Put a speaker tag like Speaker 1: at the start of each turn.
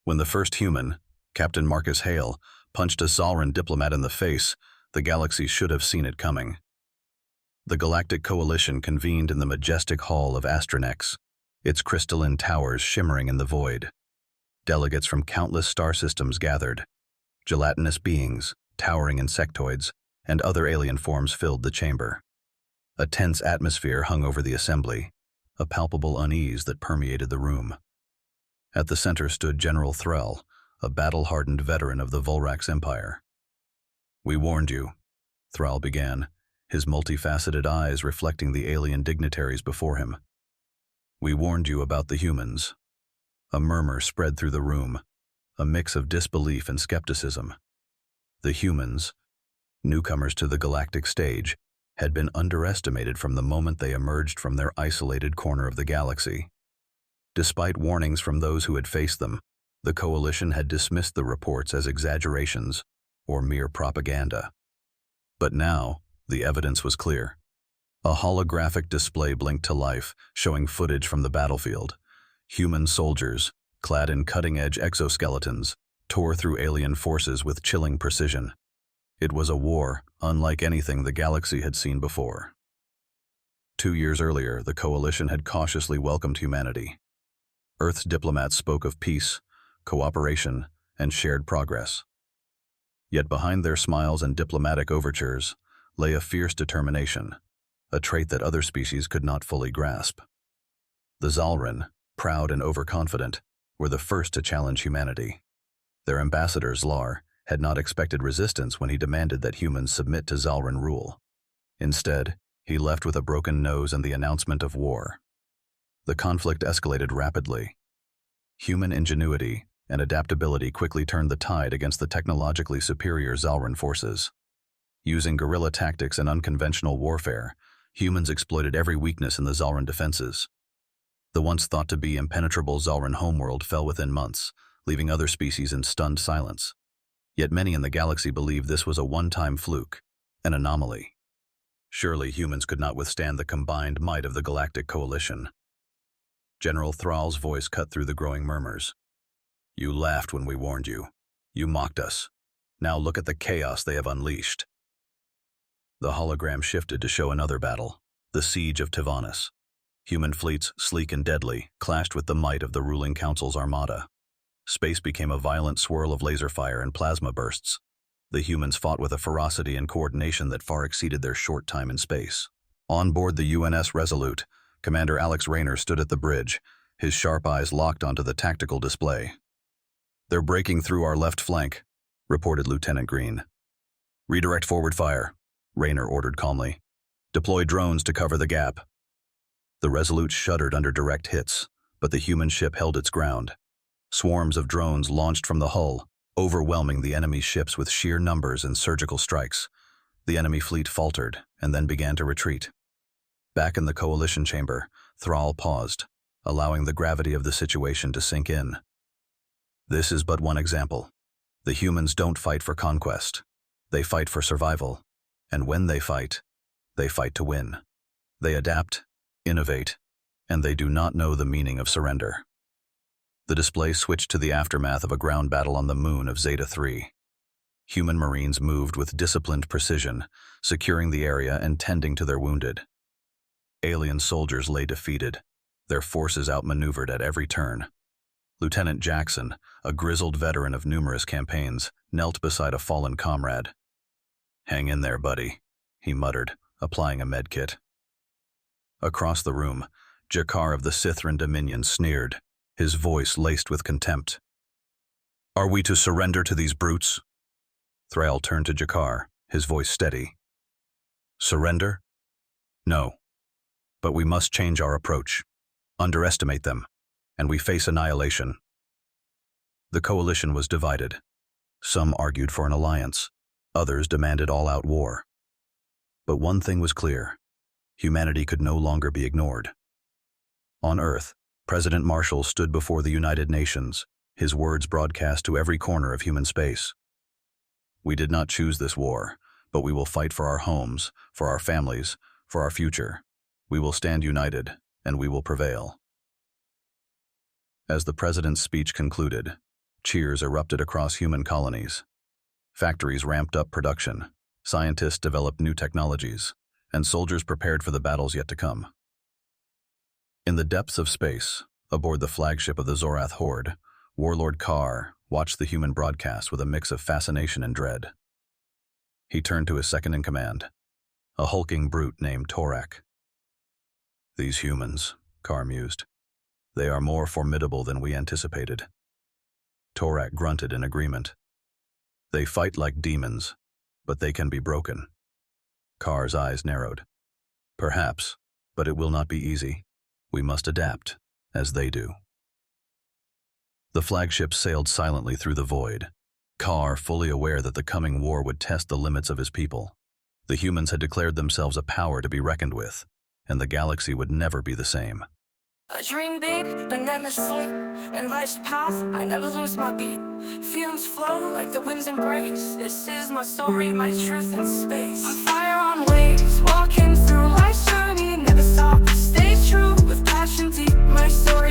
Speaker 1: When the first human, Captain Marcus Hale, punched a Zalran diplomat in the face, the galaxy should have seen it coming. The Galactic Coalition convened in the majestic hall of Astronex, its crystalline towers shimmering in the void. Delegates from countless star systems gathered. Gelatinous beings, towering insectoids, and other alien forms filled the chamber. A tense atmosphere hung over the assembly, a palpable unease that permeated the room. At the center stood General Thrall, a battle-hardened veteran of the Volrax Empire. "We warned you," Thrall began, his multifaceted eyes reflecting the alien dignitaries before him. "We warned you about the humans." A murmur spread through the room, a mix of disbelief and skepticism. The humans, newcomers to the galactic stage, had been underestimated from the moment they emerged from their isolated corner of the galaxy. Despite warnings from those who had faced them, the Coalition had dismissed the reports as exaggerations or mere propaganda. But now, the evidence was clear. A holographic display blinked to life, showing footage from the battlefield. Human soldiers, clad in cutting-edge exoskeletons, tore through alien forces with chilling precision. It was a war unlike anything the galaxy had seen before. 2 years earlier, the Coalition had cautiously welcomed humanity. Earth's diplomats spoke of peace, cooperation, and shared progress. Yet behind their smiles and diplomatic overtures lay a fierce determination, a trait that other species could not fully grasp. The Zalran, proud and overconfident, were the first to challenge humanity. Their ambassador, Zlar, had not expected resistance when he demanded that humans submit to Zalran rule. Instead, he left with a broken nose and the announcement of war. The conflict escalated rapidly. Human ingenuity and adaptability quickly turned the tide against the technologically superior Zalran forces. Using guerrilla tactics and unconventional warfare, humans exploited every weakness in the Zalran defenses. The once thought to be impenetrable Zalran homeworld fell within months, leaving other species in stunned silence. Yet many in the galaxy believed this was a one-time fluke, an anomaly. Surely humans could not withstand the combined might of the Galactic Coalition. General Thrall's voice cut through the growing murmurs. "You laughed when we warned you. You mocked us. Now look at the chaos they have unleashed." The hologram shifted to show another battle, the Siege of Tivanus. Human fleets, sleek and deadly, clashed with the might of the ruling council's armada. Space became a violent swirl of laser fire and plasma bursts. The humans fought with a ferocity and coordination that far exceeded their short time in space. On board the UNS Resolute, Commander Alex Rayner stood at the bridge, his sharp eyes locked onto the tactical display. "They're breaking through our left flank," reported Lieutenant Green. "Redirect forward fire," Rayner ordered calmly. "Deploy drones to cover the gap." The Resolute shuddered under direct hits, but the human ship held its ground. Swarms of drones launched from the hull, overwhelming the enemy's ships with sheer numbers and surgical strikes. The enemy fleet faltered and then began to retreat. Back in the Coalition chamber, Thrall paused, allowing the gravity of the situation to sink in. This is but one example. The humans don't fight for conquest. They fight for survival. And when they fight to win. They adapt, innovate, and they do not know the meaning of surrender. The display switched to the aftermath of a ground battle on the moon of Zeta 3. Human Marines moved with disciplined precision, securing the area and tending to their wounded. Alien soldiers lay defeated, their forces outmaneuvered at every turn. Lieutenant Jackson, a grizzled veteran of numerous campaigns, knelt beside a fallen comrade. "Hang in there, buddy," he muttered, applying a medkit. Across the room, Jakar of the Sithran Dominion sneered, his voice laced with contempt. "Are we to surrender to these brutes?" Thrall turned to Jakar, his voice steady. "Surrender? No. But we must change our approach. Underestimate them, and we face annihilation." The Coalition was divided. Some argued for an alliance. Others demanded all-out war. But one thing was clear. Humanity could no longer be ignored. On Earth, President Marshall stood before the United Nations, his words broadcast to every corner of human space. "We did not choose this war, but we will fight for our homes, for our families, for our future. We will stand united, and we will prevail." As the president's speech concluded, Cheers erupted across human colonies. Factories ramped up production, scientists developed new technologies, and soldiers prepared for the battles yet to come. In the depths of space, aboard the flagship of the Zorath Horde, Warlord Carr watched the human broadcast with a mix of fascination and dread. He turned to his second-in-command, a hulking brute named Torak. "These humans," Carr mused. "They are more formidable than we anticipated." Torak grunted in agreement. "They fight like demons, but they can be broken." Carr's eyes narrowed. "Perhaps, but it will not be easy. We must adapt, as they do." The flagship sailed silently through the void, Carr fully aware that the coming war would test the limits of his people. The humans had declared themselves a power to be reckoned with, and the galaxy would never be the same.
Speaker 2: I dream big, but never sleep. In life's path, I never lose my beat. Feelings flow like the winds embrace. This is my story, my truth in space. On fire on waves, walking through life's journey. Never stop, stay true with passion deep. My story